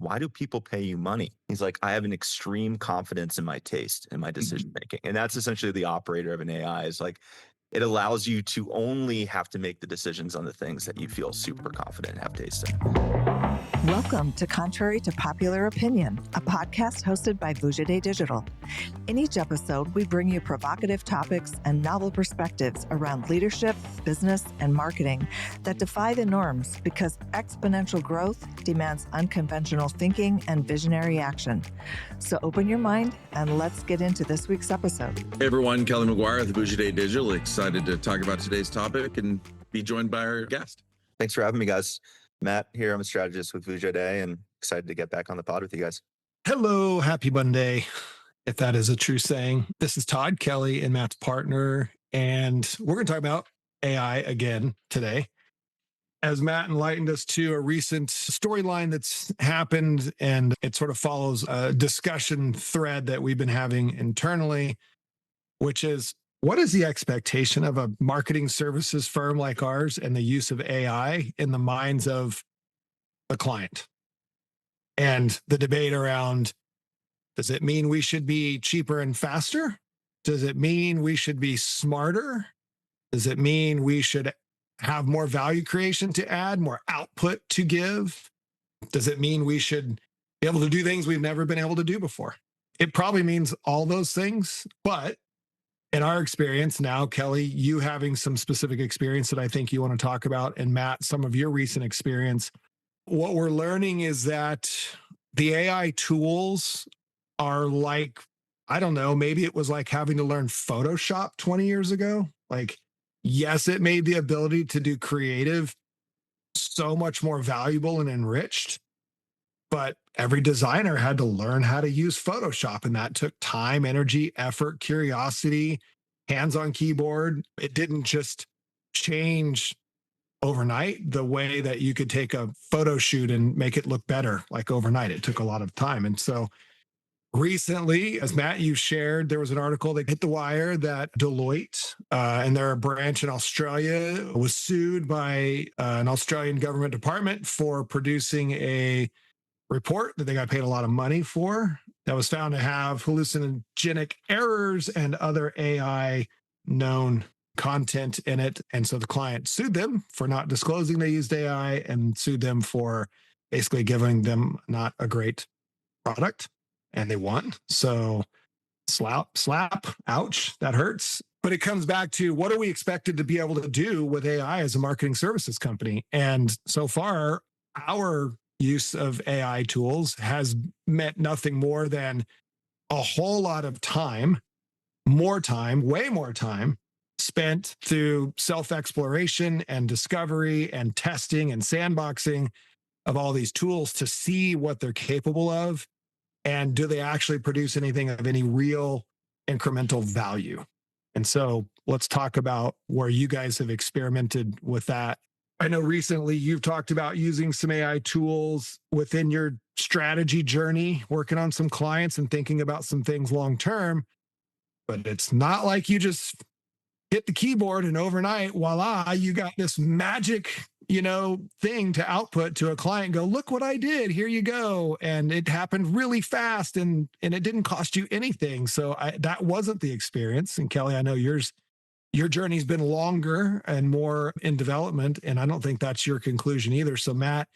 why do people pay you money? He's like, I have an extreme confidence in my taste and my decision making. And that's essentially the operator of an AI is like, it allows you to only have to make the decisions on the things that you feel super confident and have taste in. Welcome to Contrary to Popular Opinion, a podcast hosted by Vujade Digital. In each episode, we bring you provocative topics and novel perspectives around leadership, business, and marketing that defy the norms because exponential growth demands unconventional thinking and visionary action. So open your mind and let's get into this week's episode. Hey everyone, Kelly McGuire with Vujade Digital. Excited to talk about today's topic and be joined by our guest. Thanks for having me, guys. Matt here. I'm a strategist with Vujade and excited to get back on the pod with you guys. Hello, happy Monday, if that is a true saying. This is Todd, Kelly, and Matt's partner, and we're going to talk about AI again today. As Matt enlightened us to a recent storyline that's happened, and it sort of follows a discussion thread that we've been having internally, which is, what is the expectation of a marketing services firm like ours and the use of AI in the minds of the client? And the debate around, does it mean we should be cheaper and faster? Does it mean we should be smarter? Does it mean we should have more value creation to add, more output to give? Does it mean we should be able to do things we've never been able to do before? It probably means all those things, but in our experience now, Kelly, you having some specific experience that I think you want to talk about, and Matt, some of your recent experience, what we're learning is that the AI tools are like, I don't know, maybe it was like having to learn Photoshop 20 years ago. Like, yes, it made the ability to do creative so much more valuable and enriched, but every designer had to learn how to use Photoshop, and that took time, energy, effort, curiosity, hands on keyboard. It didn't just change overnight the way that you could take a photo shoot and make it look better, like overnight. It took a lot of time. And so recently, as Matt, you shared, there was an article that hit the wire that Deloitte and their branch in Australia was sued by an Australian government department for producing a report that they got paid a lot of money for that was found to have hallucinogenic errors and other AI known content in it. And so the client sued them for not disclosing they used AI and sued them for basically giving them not a great product, and they won. So slap, ouch, that hurts. But it comes back to, what are we expected to be able to do with AI as a marketing services company? And so far, our use of AI tools has meant nothing more than a whole lot of time, way more time spent through self-exploration and discovery and testing and sandboxing of all these tools to see what they're capable of. And do they actually produce anything of any real incremental value? And so let's talk about where you guys have experimented with that. I know recently you've talked about using some AI tools within your strategy journey, working on some clients and thinking about some things long-term, but it's not like you just hit the keyboard and overnight, voila, you got this magic, thing to output to a client, go, look what I did, here you go. And it happened really fast and it didn't cost you anything. So that wasn't the experience. And Kelly, I know your journey's been longer and more in development, and I don't think that's your conclusion either. So Matt,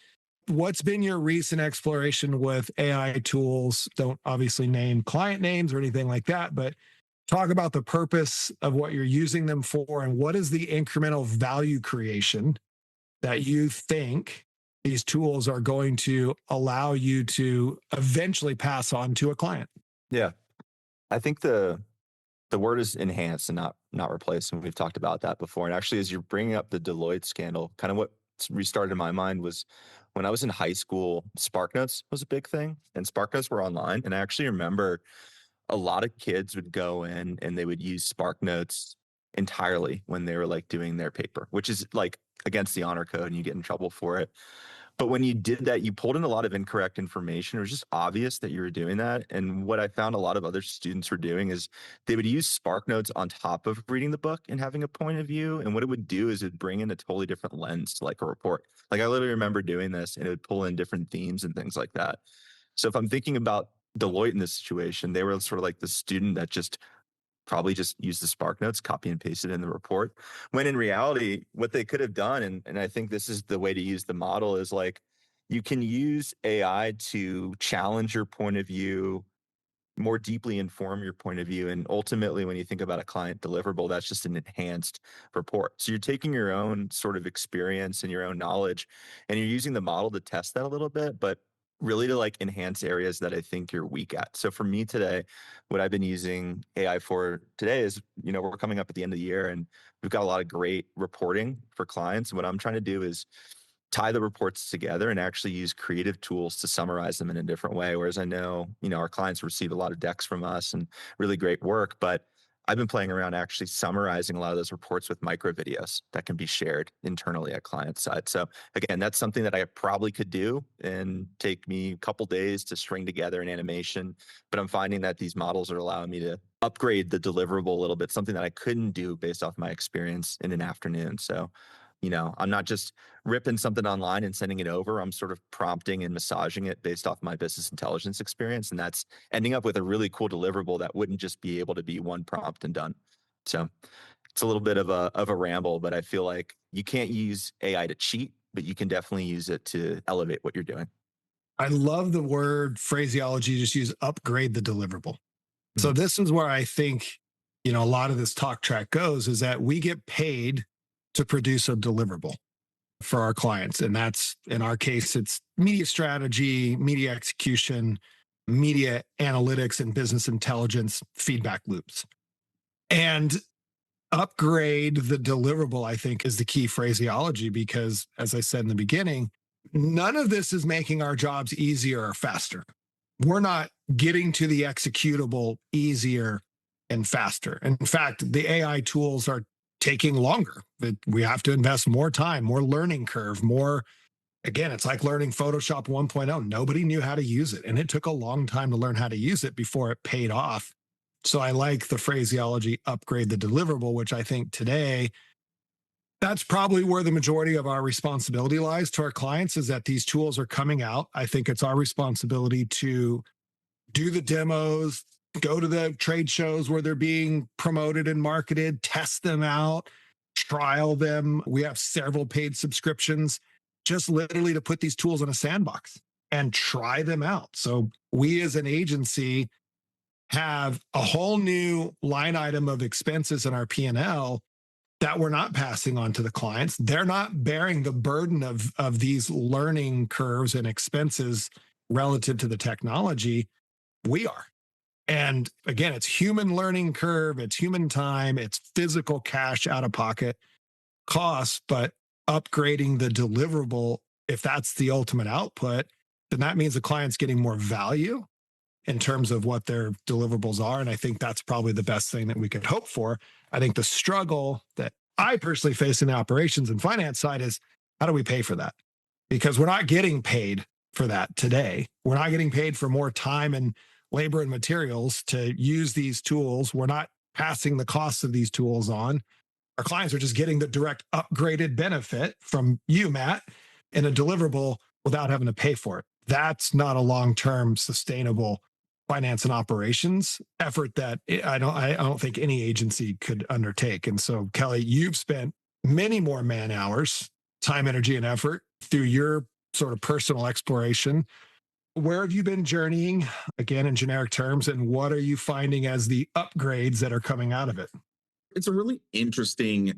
what's been your recent exploration with AI tools? Don't obviously name client names or anything like that, but talk about the purpose of what you're using them for and what is the incremental value creation that you think these tools are going to allow you to eventually pass on to a client. Yeah. I think the word is enhance and not replace. And we've talked about that before. And actually, as you're bringing up the Deloitte scandal, kind of what restarted in my mind was when I was in high school, SparkNotes was a big thing, and SparkNotes were online. And I actually remember a lot of kids would go in and they would use SparkNotes entirely when they were like doing their paper, which is like against the honor code and you get in trouble for it. But when you did that, you pulled in a lot of incorrect information. It was just obvious that you were doing that. And what I found a lot of other students were doing is they would use Spark Notes on top of reading the book and having a point of view. And what it would do is it would bring in a totally different lens to like a report. Like I literally remember doing this and it would pull in different themes and things like that. So if I'm thinking about Deloitte in this situation, they were sort of like the student that just probably just use the Spark Notes, copy and paste it in the report. When in reality, what they could have done, and I think this is the way to use the model, is like you can use AI to challenge your point of view, more deeply inform your point of view. And ultimately, when you think about a client deliverable, that's just an enhanced report. So you're taking your own sort of experience and your own knowledge, and you're using the model to test that a little bit, but really to like enhance areas that I think you're weak at. So for me today, what I've been using AI for today is, we're coming up at the end of the year and we've got a lot of great reporting for clients. And what I'm trying to do is tie the reports together and actually use creative tools to summarize them in a different way. Whereas I know, our clients receive a lot of decks from us and really great work, but I've been playing around actually summarizing a lot of those reports with micro videos that can be shared internally at client side. So again, that's something that I probably could do and take me a couple days to string together an animation. But I'm finding that these models are allowing me to upgrade the deliverable a little bit, something that I couldn't do based off my experience in an afternoon. So, I'm not just ripping something online and sending it over. I'm sort of prompting and massaging it based off my business intelligence experience. And that's ending up with a really cool deliverable that wouldn't just be able to be one prompt and done. So it's a little bit of a ramble, but I feel like you can't use AI to cheat, but you can definitely use it to elevate what you're doing. I love the word phraseology, just use upgrade the deliverable. So Mhm. this is where I think, a lot of this talk track goes is that we get paid to produce a deliverable for our clients. And that's, in our case, it's media strategy, media execution, media analytics, and business intelligence feedback loops. And upgrade the deliverable, I think, is the key phraseology because, as I said in the beginning, none of this is making our jobs easier or faster. We're not getting to the executable easier and faster. In fact, the AI tools are taking longer. We have to invest more time, more learning curve, more. Again, it's like learning Photoshop 1.0. Nobody knew how to use it. And it took a long time to learn how to use it before it paid off. So I like the phraseology upgrade the deliverable, which I think today that's probably where the majority of our responsibility lies to our clients is that these tools are coming out. I think it's our responsibility to do the demos, go to the trade shows where they're being promoted and marketed, test them out, trial them. We have several paid subscriptions just literally to put these tools in a sandbox and try them out. So we as an agency have a whole new line item of expenses in our P&L that we're not passing on to the clients. They're not bearing the burden of these learning curves and expenses relative to the technology. We are. And again, it's human learning curve, it's human time, it's physical cash out of pocket costs, but upgrading the deliverable, if that's the ultimate output, then that means the client's getting more value in terms of what their deliverables are. And I think that's probably the best thing that we could hope for. I think the struggle that I personally face in the operations and finance side is how do we pay for that? Because we're not getting paid for that today. We're not getting paid for more time and labor and materials to use these tools. We're not passing the costs of these tools on. Our clients are just getting the direct upgraded benefit from you, Matt, in a deliverable without having to pay for it. That's not a long-term sustainable finance and operations effort that I don't think any agency could undertake. And so, Kelly, you've spent many more man hours, time, energy, and effort through your sort of personal exploration. Where have you been journeying, again, in generic terms, and what are you finding as the upgrades that are coming out of it? It's a really interesting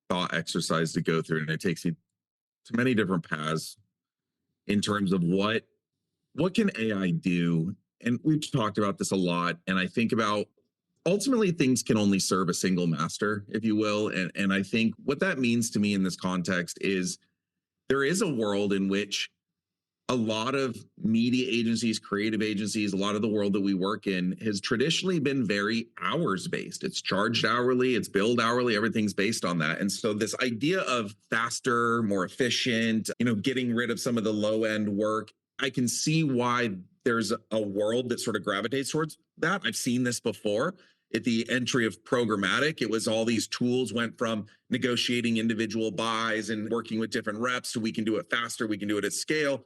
thought exercise to go through, and it takes you to many different paths in terms of what can AI do. And we've talked about this a lot, and I think about ultimately things can only serve a single master, if you will. And I think what that means to me in this context is there is a world in which a lot of media agencies, creative agencies, a lot of the world that we work in has traditionally been very hours based. It's charged hourly, it's billed hourly, everything's based on that. And so this idea of faster, more efficient, getting rid of some of the low end work, I can see why there's a world that sort of gravitates towards that. I've seen this before. At the entry of programmatic, it was all these tools went from negotiating individual buys and working with different reps so we can do it faster, we can do it at scale.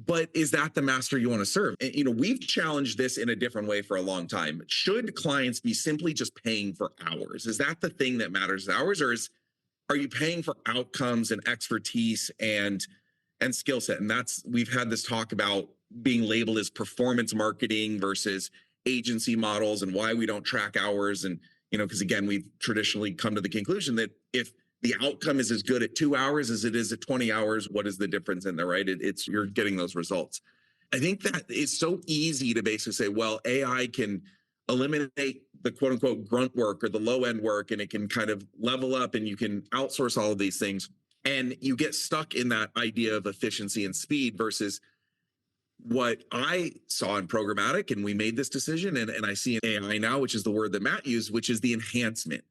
But is that the master you want to serve? And, we've challenged this in a different way for a long time. Should clients be simply just paying for hours? Is that the thing that matters, hours, or are you paying for outcomes and expertise and skill set? And we've had this talk about being labeled as performance marketing versus agency models and why we don't track hours. And, because again, we've traditionally come to the conclusion that if the outcome is as good at 2 hours as it is at 20 hours, what is the difference in there, right? It's you're getting those results. I think that it's so easy to basically say, well, AI can eliminate the quote unquote grunt work or the low end work, and it can kind of level up and you can outsource all of these things. And you get stuck in that idea of efficiency and speed versus what I saw in programmatic, and we made this decision, and I see in AI now, which is the word that Matt used, which is the enhancement.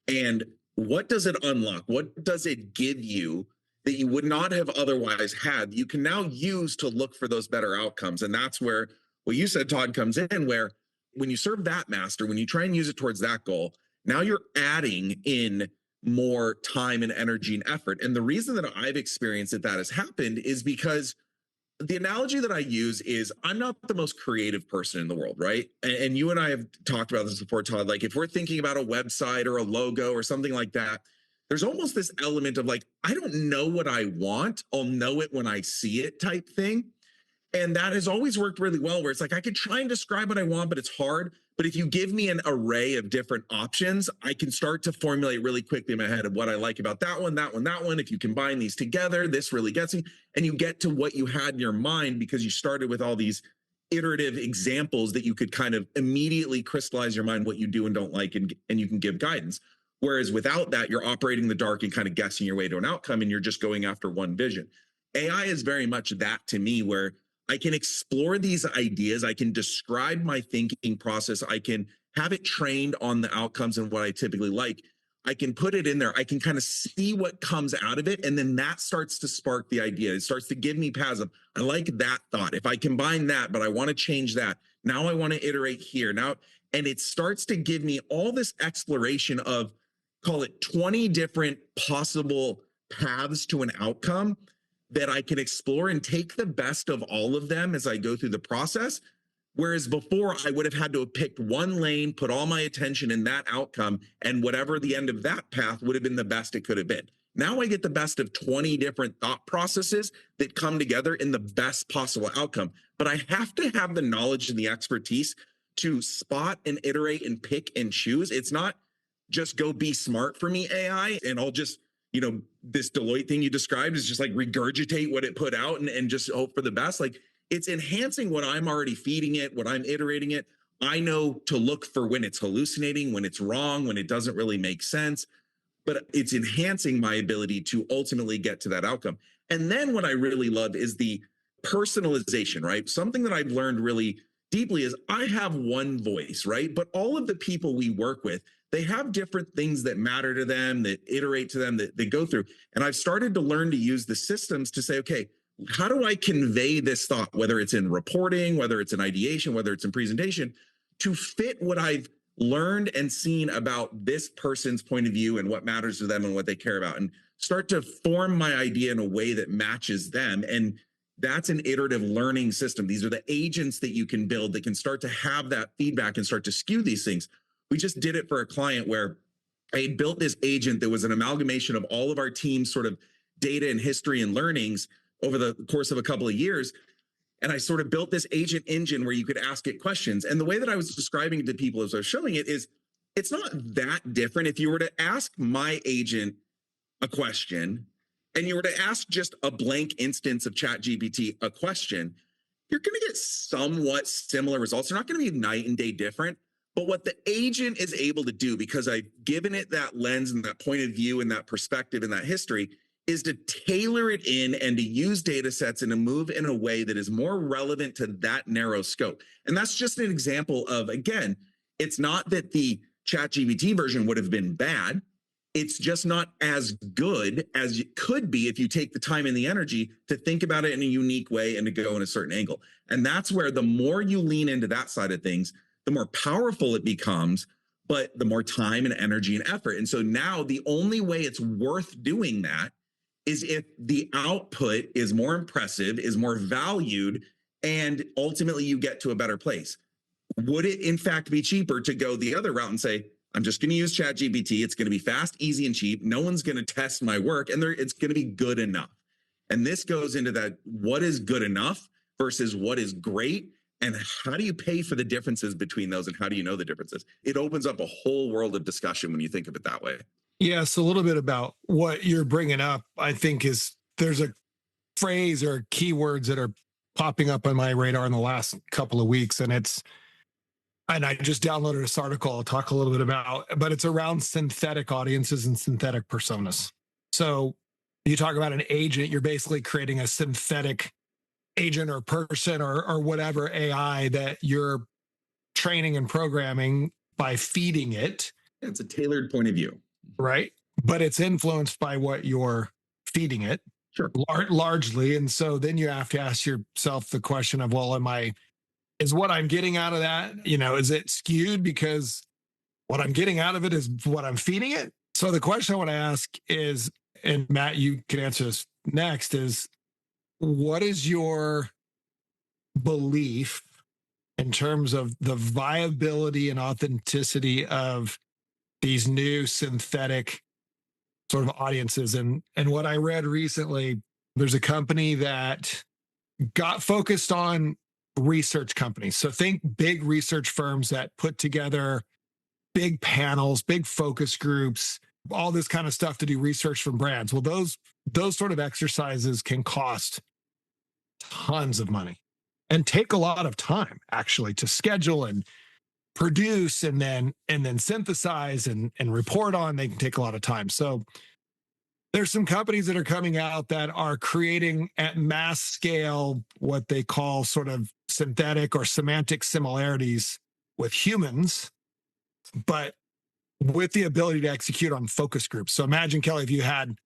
And what does it unlock? What does it give you that you would not have otherwise had? You can now use to look for those better outcomes. And that's where what you said, Todd, comes in, where when you serve that master, when you try and use it towards that goal, now you're adding in more time and energy and effort. And the reason that I've experienced that has happened is because the analogy that I use is I'm not the most creative person in the world, right? And you and I have talked about this before, Todd. Like if we're thinking about a website or a logo or something like that, there's almost this element of like, I don't know what I want. I'll know it when I see it type thing. And that has always worked really well, where it's like I could try and describe what I want, but it's hard. But if you give me an array of different options, I can start to formulate really quickly in my head of what I like about that one, that one, that one. If you combine these together, this really gets me. And you get to what you had in your mind because you started with all these iterative examples that you could kind of immediately crystallize your mind what you do and don't like, and you can give guidance. Whereas without that, you're operating in the dark and kind of guessing your way to an outcome, and you're just going after one vision. AI is very much that to me, where I can explore these ideas. I can describe my thinking process. I can have it trained on the outcomes and what I typically like. I can put it in there. I can kind of see what comes out of it. And then that starts to spark the idea. It starts to give me paths of, I like that thought. If I combine that, but I want to change that. Now I want to iterate here. Now, and it starts to give me all this exploration of, call it 20 different possible paths to an outcome that I can explore and take the best of all of them as I go through the process. Whereas before, I would have had to have picked one lane, put all my attention in that outcome, and whatever the end of that path would have been the best it could have been. Now I get the best of 20 different thought processes that come together in the best possible outcome. But I have to have the knowledge and the expertise to spot and iterate and pick and choose. It's not just go be smart for me, AI, and I'll just, this Deloitte thing you described is just like regurgitate what it put out and just hope for the best. Like it's enhancing what I'm already feeding it, what I'm iterating it. I know to look for when it's hallucinating, when it's wrong, when it doesn't really make sense, but it's enhancing my ability to ultimately get to that outcome. And then what I really love is the personalization, right? Something that I've learned really deeply is I have one voice, right? But all of the people we work with, they have different things that matter to them, that iterate to them, that they go through. And I've started to learn to use the systems to say, okay, how do I convey this thought, whether it's in reporting, whether it's in ideation, whether it's in presentation, to fit what I've learned and seen about this person's point of view and what matters to them and what they care about, and start to form my idea in a way that matches them. And that's an iterative learning system. These are the agents that you can build that can start to have that feedback and start to skew these things. We just did it for a client where I had built this agent that was an amalgamation of all of our team's sort of data and history and learnings over the course of a couple of years. And I sort of built this agent engine where you could ask it questions. And the way that I was describing it to people as I was showing it is, it's not that different. If you were to ask my agent a question and you were to ask just a blank instance of ChatGPT a question, you're going to get somewhat similar results. They're not going to be night and day different. But what the agent is able to do, because I've given it that lens and that point of view and that perspective and that history, is to tailor it in and to use data sets and to move in a way that is more relevant to that narrow scope. And that's just an example of, again, it's not that the ChatGPT version would have been bad. It's just not as good as it could be if you take the time and the energy to think about it in a unique way and to go in a certain angle. And that's where the more you lean into that side of things, the more powerful it becomes, but the more time and energy and effort. And so now the only way it's worth doing that is if the output is more impressive, is more valued, and ultimately you get to a better place. Would it in fact be cheaper to go the other route and say, I'm just going to use ChatGPT. It's going to be fast, easy, and cheap. No one's going to test my work, and it's going to be good enough. And this goes into that, what is good enough versus what is great, and how do you pay for the differences between those, and how do you know the differences? It opens up a whole world of discussion when you think of it that way. Yes, a little bit about what you're bringing up, I think is there's a phrase or keywords that are popping up on my radar in the last couple of weeks. And I just downloaded this article I'll talk a little bit about, but it's around synthetic audiences and synthetic personas. So you talk about an agent, you're basically creating a synthetic agent or person or whatever AI that you're training and programming by feeding it. It's a tailored point of view. Right. But it's influenced by what you're feeding it. Sure. Largely. And so then you have to ask yourself the question of, well, is what I'm getting out of that, is it skewed because what I'm getting out of it is what I'm feeding it? So the question I want to ask is, and Matt, you can answer this next, is what is your belief in terms of the viability and authenticity of these new synthetic sort of audiences? And what I read recently, there's a company that got focused on research companies. So think big research firms that put together big panels, big focus groups, all this kind of stuff to do research from brands. Well, those sort of exercises can cost tons of money and take a lot of time actually to schedule and produce and then synthesize and report on. They can take a lot of time. So there's some companies that are coming out that are creating at mass scale what they call sort of synthetic or semantic similarities with humans, but with the ability to execute on focus groups. So imagine, Kelly, if you had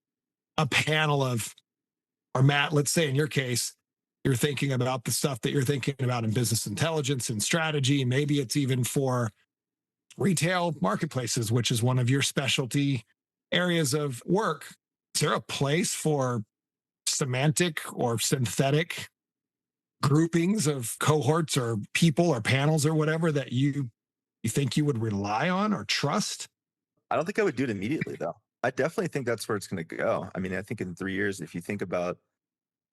a panel of, or Matt, let's say in your case, you're thinking about the stuff that you're thinking about in business intelligence and strategy. Maybe it's even for retail marketplaces, which is one of your specialty areas of work. Is there a place for semantic or synthetic groupings of cohorts or people or panels or whatever that you think you would rely on or trust? I don't think I would do it immediately, though. I definitely think that's where it's going to go. I mean, I think in 3 years, if you think about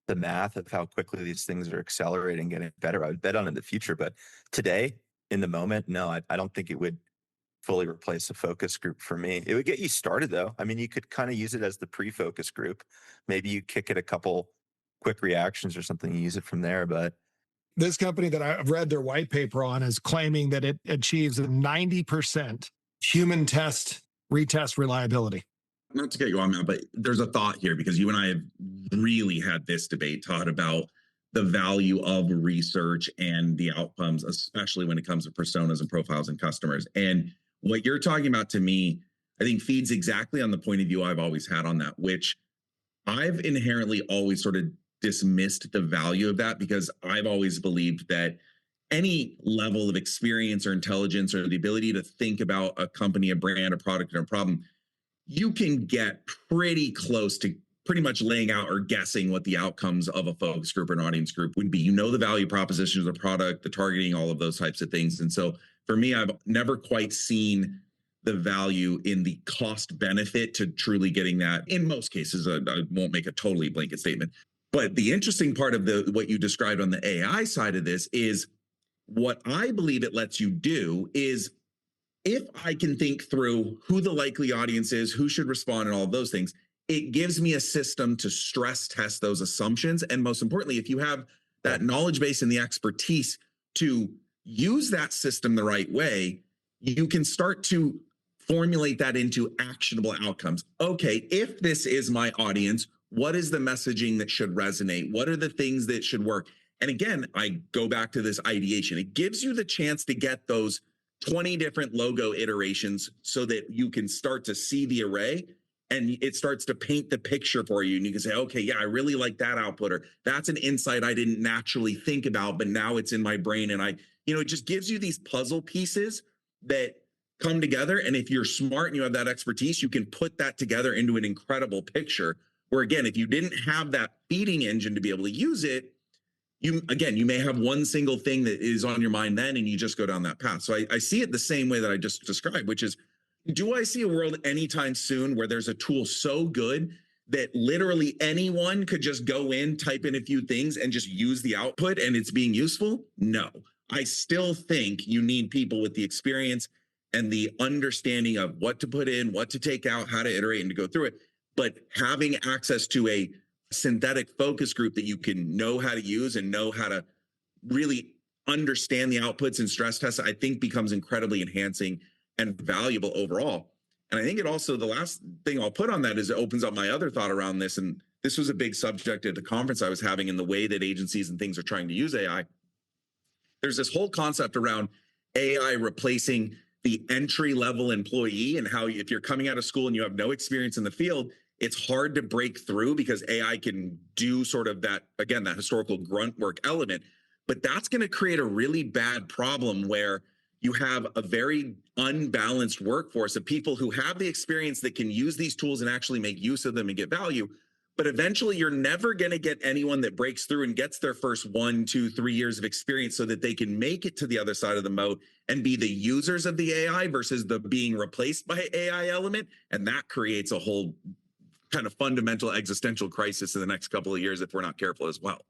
the math of how quickly these things are accelerating, getting better, I would bet on it in the future. But today, in the moment, no, I don't think it would fully replace a focus group for me. It would get you started, though. I mean, you could kind of use it as the pre-focus group. Maybe you kick it a couple quick reactions or something, you use it from there. But this company that I've read their white paper on is claiming that it achieves a 90% human test retest reliability. Not to get you on, Matt, but there's a thought here because you and I have really had this debate, Todd, about the value of research and the outcomes, especially when it comes to personas and profiles and customers. And what you're talking about to me, I think feeds exactly on the point of view I've always had on that, which I've inherently always sort of dismissed the value of that because I've always believed that any level of experience or intelligence or the ability to think about a company, a brand, a product, or a problem, you can get pretty close to pretty much laying out or guessing what the outcomes of a focus group or an audience group would be. You know the value proposition of the product, the targeting, all of those types of things. And so for me, I've never quite seen the value in the cost benefit to truly getting that. In most cases, I won't make a totally blanket statement. But the interesting part of what you described on the AI side of this is what I believe it lets you do is if I can think through who the likely audience is, who should respond, and all of those things, it gives me a system to stress test those assumptions. And most importantly, if you have that knowledge base and the expertise to use that system the right way, you can start to formulate that into actionable outcomes. Okay, if this is my audience, what is the messaging that should resonate? What are the things that should work? And again, I go back to this ideation. It gives you the chance to get those 20 different logo iterations so that you can start to see the array and it starts to paint the picture for you. And you can say, okay, yeah, I really like that output, or that's an insight I didn't naturally think about, but now it's in my brain. And it just gives you these puzzle pieces that come together. And if you're smart and you have that expertise, you can put that together into an incredible picture. Where again, if you didn't have that feeding engine to be able to use it, you may have one single thing that is on your mind then, and you just go down that path. So I see it the same way that I just described, which is, do I see a world anytime soon where there's a tool so good that literally anyone could just go in, type in a few things, and just use the output and it's being useful? No. I still think you need people with the experience and the understanding of what to put in, what to take out, how to iterate and to go through it. But having access to a synthetic focus group that you can know how to use and know how to really understand the outputs and stress tests, I think becomes incredibly enhancing and valuable overall. And I think it also, the last thing I'll put on that is it opens up my other thought around this. And this was a big subject at the conference I was having in the way that agencies and things are trying to use AI. There's this whole concept around AI replacing the entry level employee, and how if you're coming out of school and you have no experience in the field, it's hard to break through because AI can do sort of that, again, that historical grunt work element. But that's going to create a really bad problem where you have a very unbalanced workforce of people who have the experience that can use these tools and actually make use of them and get value. But eventually you're never going to get anyone that breaks through and gets their first 1, 2, 3 years of experience so that they can make it to the other side of the moat and be the users of the AI versus the being replaced by AI element. And that creates a whole kind of fundamental existential crisis in the next couple of years if we're not careful as well.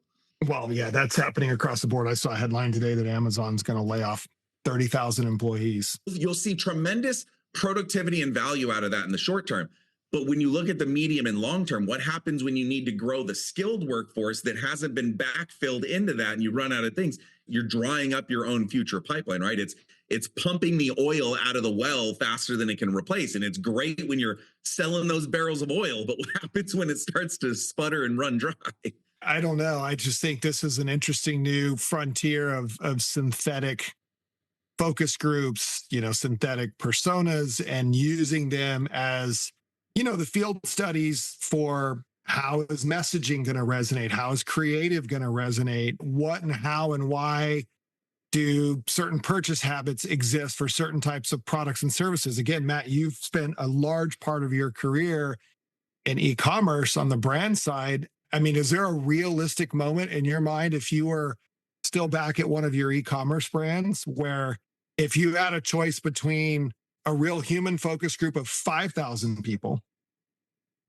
Well, yeah, that's happening across the board. I saw a headline today that Amazon's going to lay off 30,000 employees. You'll see tremendous productivity and value out of that in the short term. But when you look at the medium and long term, what happens when you need to grow the skilled workforce that hasn't been backfilled into that and you run out of things? You're drying up your own future pipeline, right? It's pumping the oil out of the well faster than it can replace. And it's great when you're selling those barrels of oil, but what happens when it starts to sputter and run dry? I don't know. I just think this is an interesting new frontier of synthetic focus groups, synthetic personas, and using them as, the field studies for how is messaging going to resonate? How is creative going to resonate? What and how and why do certain purchase habits exist for certain types of products and services? Again, Matt, you've spent a large part of your career in e-commerce on the brand side. I mean, is there a realistic moment in your mind if you were still back at one of your e-commerce brands where if you had a choice between a real human focus group of 5,000 people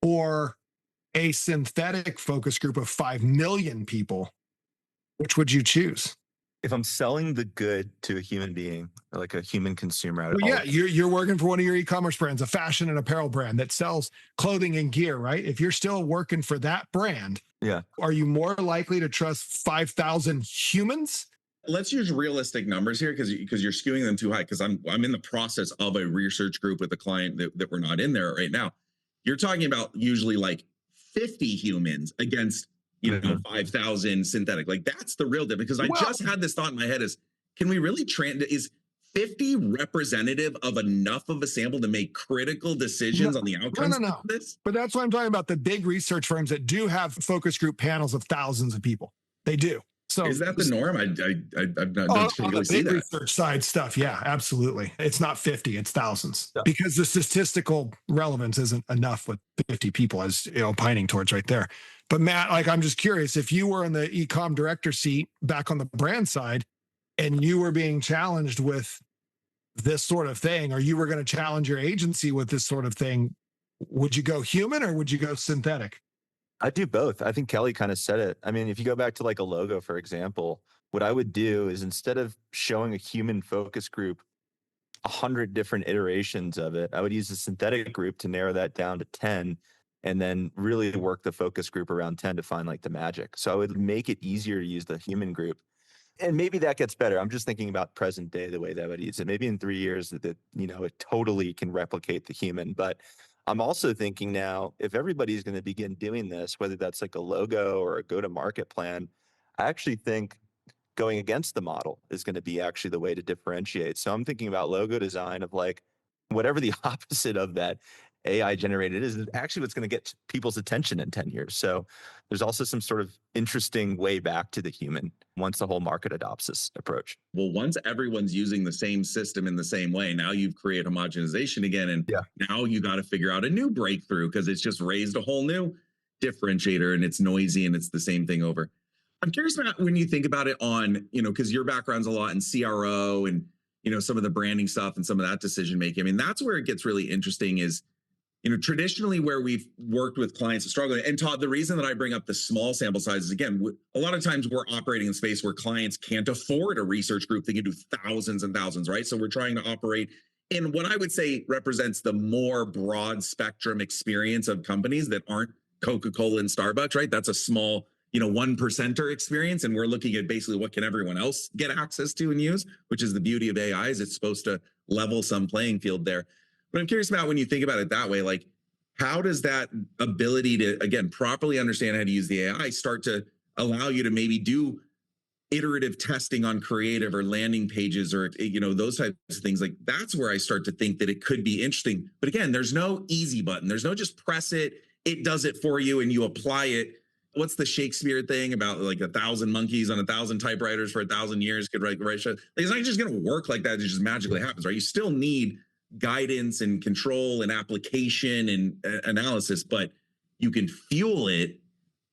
or a synthetic focus group of 5 million people, which would you choose? If I'm selling the good to a human being, like a human consumer, Well, yeah, you're working for one of your e-commerce brands, a fashion and apparel brand that sells clothing and gear, right? If you're still working for that brand, yeah, are you more likely to trust 5,000 humans? Let's use realistic numbers here because you're skewing them too high. Because I'm in the process of a research group with a client that we're not in there right now. You're talking about usually like 50 humans against 5,000 synthetic. Like that's the real difference. Because I just had this thought in my head: is can we really is 50 representative of enough of a sample to make critical decisions on the outcomes no. of this? But that's what I'm talking about. The big research firms that do have focus group panels of thousands of people, they do. So is that the norm? I've not on typically the see big that. research side stuff. Yeah, absolutely. It's not 50, it's thousands Yeah. because the statistical relevance isn't enough with 50 people as pining towards right there. But Matt, I'm just curious if you were in the e-com director seat back on the brand side and you were being challenged with this sort of thing, or you were going to challenge your agency with this sort of thing, would you go human or would you go synthetic? I do both. I think Kelly kind of said it. I mean, if you go back to like a logo, for example, what I would do is instead of showing a human focus group 100 different iterations of it, I would use a synthetic group to narrow that down to 10 and then really work the focus group around 10 to find like the magic. So I would make it easier to use the human group. And maybe that gets better. I'm just thinking about present day, the way that I would use it. Maybe in 3 years that it totally can replicate the human. But I'm also thinking now, if everybody's going to begin doing this, whether that's like a logo or a go-to-market plan, I actually think going against the model is going to be actually the way to differentiate. So I'm thinking about logo design of like whatever the opposite of that AI generated is actually what's going to get people's attention in 10 years. So there's also some sort of interesting way back to the human once the whole market adopts this approach. Well, once everyone's using the same system in the same way, now you've created homogenization again. And Yeah. now you got to figure out a new breakthrough because it's just raised a whole new differentiator and it's noisy and it's the same thing over. I'm curious about when you think about it on, because your background's a lot in CRO and, some of the branding stuff and some of that decision making. I mean, that's where it gets really interesting is, traditionally where we've worked with clients struggling. And Todd, the reason that I bring up the small sample size is, again, a lot of times we're operating in space where clients can't afford a research group. They can do thousands and thousands, right? So we're trying to operate in what I would say represents the more broad spectrum experience of companies that aren't Coca-Cola and Starbucks, right? That's a small, 1%er experience. And we're looking at basically what can everyone else get access to and use, which is the beauty of AI is it's supposed to level some playing field there. But I'm curious about when you think about it that way, like how does that ability to, again, properly understand how to use the AI start to allow you to maybe do iterative testing on creative or landing pages or, those types of things? Like that's where I start to think that it could be interesting. But again, there's no easy button. There's no just press it, it does it for you and you apply it. What's the Shakespeare thing about like 1,000 monkeys on 1,000 typewriters for 1,000 years could write shit? Like, it's not just going to work like that. It just magically happens, right? You still need guidance and control and application and analysis, but you can fuel it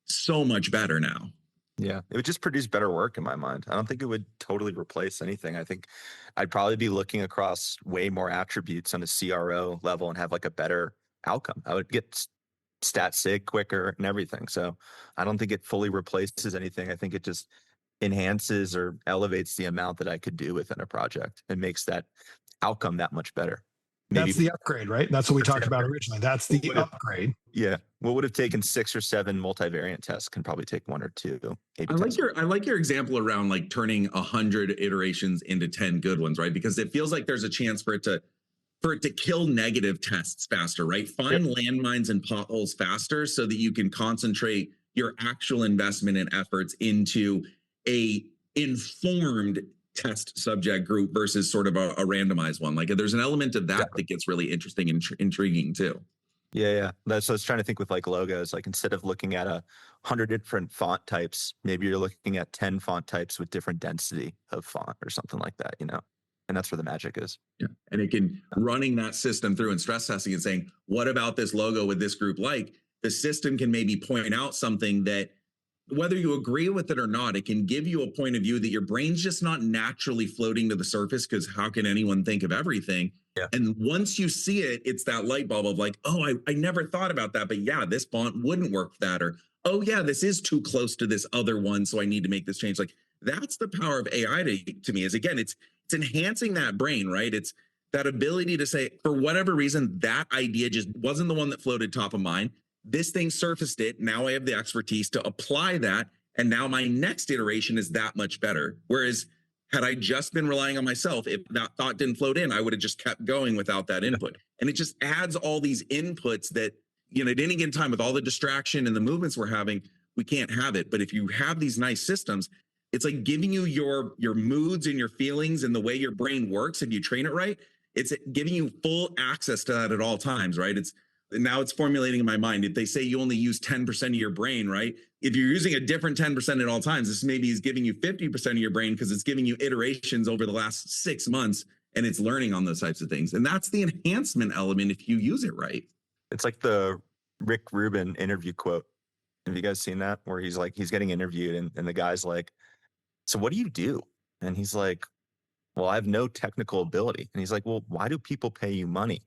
so much better now. Yeah, it would just produce better work in my mind. I don't think it would totally replace anything. I think I'd probably be looking across way more attributes on a CRO level and have like a better outcome. I would get stat sig quicker and everything. So I don't think it fully replaces anything. I think it just enhances or elevates the amount that I could do within a project and makes that outcome that much better. That's the upgrade, right? That's what we talked about originally. That's the upgrade. Yeah. What would have taken 6 or 7 multivariant tests can probably take 1 or 2. I like your example around like turning 100 iterations into 10 good ones, right? Because it feels like there's a chance for it to kill negative tests faster, right? Find landmines and potholes faster so that you can concentrate your actual investment and efforts into a informed test subject group versus sort of a randomized one. Like there's an element of that that gets really interesting and intriguing too. Yeah. That's what I was trying to think with like logos. Like instead of looking at 100 different font types, maybe you're looking at 10 font types with different density of font or something like that, And that's where the magic is. Yeah. And it can running that system through and stress testing and saying, what about this logo with this group? Like the system can maybe point out something that whether you agree with it or not, it can give you a point of view that your brain's just not naturally floating to the surface because how can anyone think of everything? Yeah. And once you see it, it's that light bulb of like, oh, I never thought about that. But yeah, this font wouldn't work for that. Or, oh yeah, this is too close to this other one. So I need to make this change. Like that's the power of AI to me is again, it's enhancing that brain, right? It's that ability to say, for whatever reason, that idea just wasn't the one that floated top of mind. This thing surfaced it. Now I have the expertise to apply that. And now my next iteration is that much better. Whereas had I just been relying on myself, if that thought didn't float in, I would have just kept going without that input. And it just adds all these inputs that, at any given time with all the distraction and the movements we're having, we can't have it. But if you have these nice systems, it's like giving you your moods and your feelings and the way your brain works. If you train it right, it's giving you full access to that at all times, right? Now it's formulating in my mind. If they say you only use 10% of your brain, right? If you're using a different 10% at all times, this maybe is giving you 50% of your brain because it's giving you iterations over the last 6 months and it's learning on those types of things. And that's the enhancement element if you use it right. It's like the Rick Rubin interview quote. Have you guys seen that? Where he's getting interviewed and the guy's like, so what do you do? And he's like, well, I have no technical ability. And he's like, well, why do people pay you money?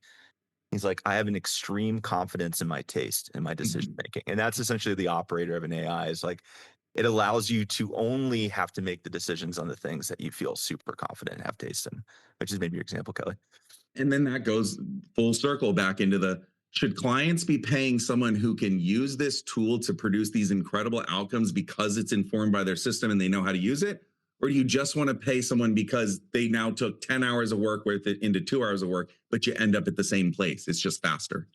He's like, I have an extreme confidence in my taste and my decision making. And that's essentially the operator of an AI is like, it allows you to only have to make the decisions on the things that you feel super confident and have taste in, which is maybe your example, Kelly. And then that goes full circle back into should clients be paying someone who can use this tool to produce these incredible outcomes because it's informed by their system and they know how to use it? Or do you just want to pay someone because they now took 10 hours of work with it into 2 hours of work, but you end up at the same place? It's just faster.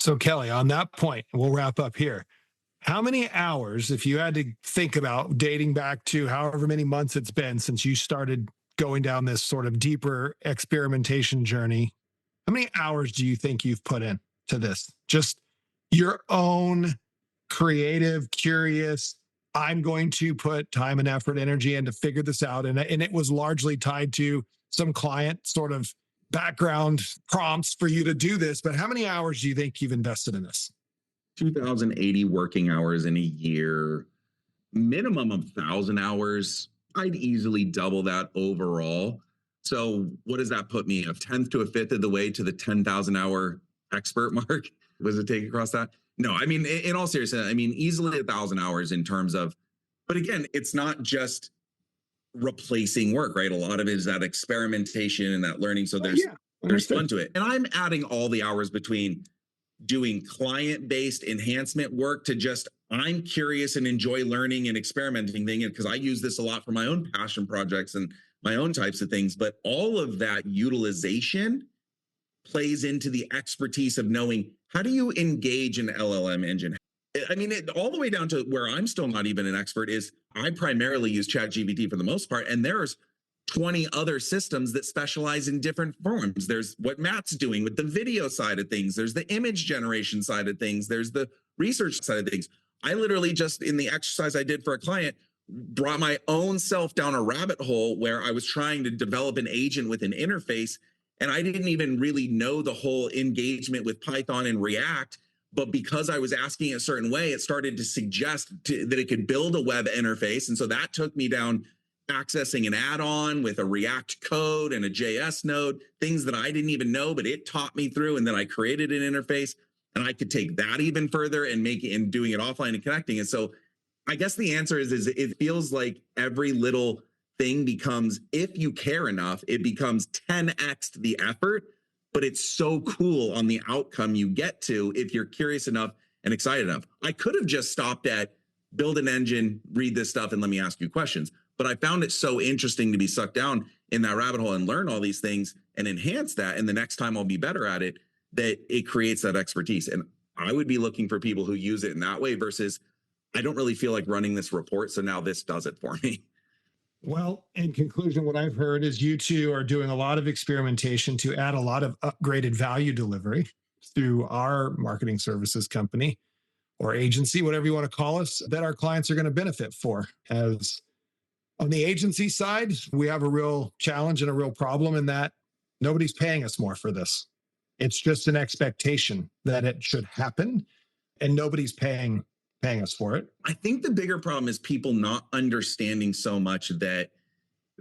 So, Kelly, on that point, we'll wrap up here. How many hours, if you had to think about dating back to however many months it's been since you started going down this sort of deeper experimentation journey, how many hours do you think you've put in to this? Just your own creative, curious, I'm going to put time and effort, energy in to figure this out. And it was largely tied to some client sort of background prompts for you to do this. But how many hours do you think you've invested in this? 2,080 working hours in a year, minimum of 1,000 hours. I'd easily double that overall. So what does that put me? A tenth to a fifth of the way to the 10,000 hour expert mark? Was it take across that? No, I mean, in all seriousness, I mean, easily 1,000 hours in terms of, but again, it's not just replacing work, right? A lot of it is that experimentation and that learning. So there's fun to it. And I'm adding all the hours between doing client-based enhancement work to just, I'm curious and enjoy learning and experimenting thing, because I use this a lot for my own passion projects and my own types of things. But all of that utilization plays into the expertise of knowing, how do you engage an LLM engine? I mean, all the way down to where I'm still not even an expert is I primarily use ChatGPT for the most part. And there's 20 other systems that specialize in different forms. There's what Matt's doing with the video side of things. There's the image generation side of things. There's the research side of things. I literally just, in the exercise I did for a client, brought my own self down a rabbit hole where I was trying to develop an agent with an interface. And I didn't even really know the whole engagement with Python and React. But because I was asking it a certain way, it started to suggest that it could build a web interface. And so that took me down accessing an add-on with a React code and a JS node, things that I didn't even know, but it taught me through. And then I created an interface, and I could take that even further and make it and doing it offline and connecting. And so I guess the answer is it feels like every little thing becomes, if you care enough, it becomes 10x the effort. But it's so cool on the outcome you get to if you're curious enough and excited enough. I could have just stopped at build an engine, read this stuff, and let me ask you questions. But I found it so interesting to be sucked down in that rabbit hole and learn all these things and enhance that. And the next time I'll be better at it, that it creates that expertise. And I would be looking for people who use it in that way versus, I don't really feel like running this report, so now this does it for me. Well, in conclusion, what I've heard is you two are doing a lot of experimentation to add a lot of upgraded value delivery through our marketing services company or agency, whatever you want to call us, that our clients are going to benefit for. As on the agency side, we have a real challenge and a real problem in that nobody's paying us more for this. It's just an expectation that it should happen, and nobody's paying us for it. I think the bigger problem is people not understanding so much that,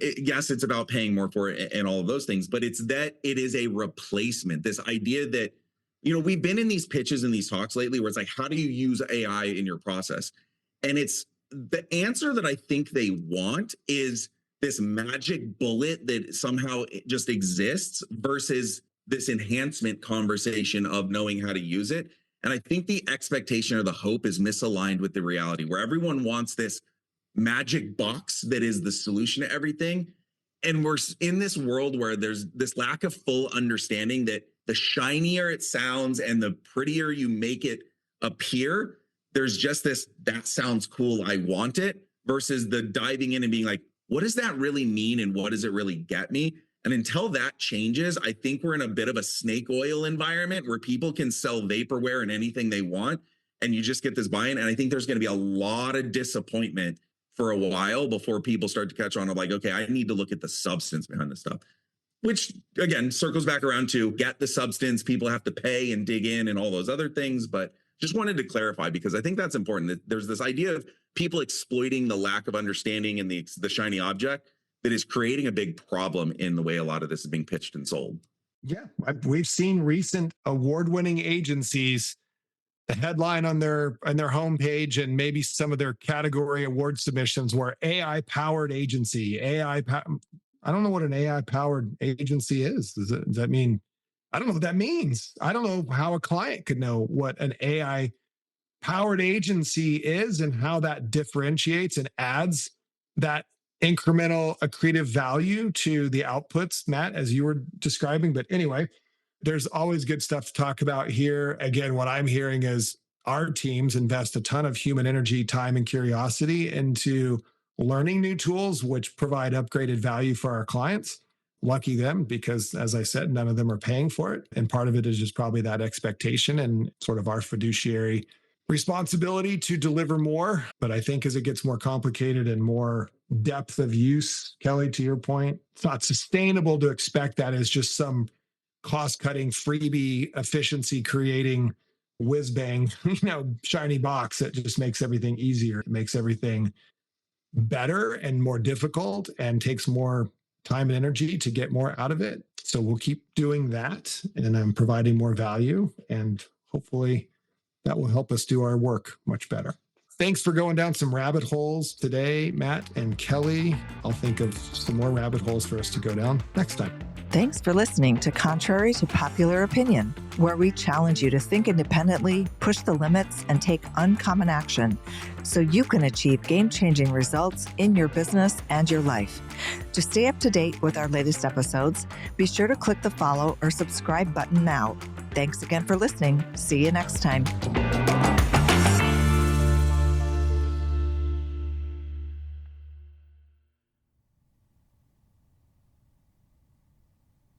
yes, it's about paying more for it and all of those things, but it's that it is a replacement. This idea that, we've been in these pitches and these talks lately where it's like, how do you use AI in your process? And it's the answer that I think they want is this magic bullet that somehow just exists versus this enhancement conversation of knowing how to use it. And I think the expectation or the hope is misaligned with the reality, where everyone wants this magic box that is the solution to everything. And we're in this world where there's this lack of full understanding that the shinier it sounds and the prettier you make it appear, there's just this, that sounds cool, I want it, versus the diving in and being like, what does that really mean? And what does it really get me? And until that changes, I think we're in a bit of a snake oil environment where people can sell vaporware and anything they want, and you just get this buy-in. And I think there's going to be a lot of disappointment for a while before people start to catch on of like, okay, I need to look at the substance behind this stuff, which again, circles back around to get the substance. People have to pay and dig in and all those other things. But just wanted to clarify, because I think that's important, that there's this idea of people exploiting the lack of understanding and the shiny object that is creating a big problem in the way a lot of this is being pitched and sold. Yeah, we've seen recent award-winning agencies, the headline on their homepage and maybe some of their category award submissions were AI-powered agency. I don't know what an AI-powered agency is. Does that mean? I don't know what that means. I don't know how a client could know what an AI-powered agency is and how that differentiates and adds that incremental accretive value to the outputs, Matt, as you were describing. But anyway, there's always good stuff to talk about here. Again, what I'm hearing is our teams invest a ton of human energy, time, and curiosity into learning new tools, which provide upgraded value for our clients. Lucky them, because as I said, none of them are paying for it. And part of it is just probably that expectation and sort of our fiduciary responsibility to deliver more. But I think as it gets more complicated and more depth of use, Kelly, to your point, it's not sustainable to expect that as just some cost-cutting, freebie, efficiency creating whiz bang, shiny box that just makes everything easier. It makes everything better and more difficult and takes more time and energy to get more out of it. So we'll keep doing that, and I'm providing more value, and hopefully that will help us do our work much better. Thanks for going down some rabbit holes today, Matt and Kelly. I'll think of some more rabbit holes for us to go down next time. Thanks for listening to Contrary to Popular Opinion, where we challenge you to think independently, push the limits, and take uncommon action so you can achieve game-changing results in your business and your life. To stay up to date with our latest episodes, be sure to click the follow or subscribe button now. Thanks again for listening. See you next time.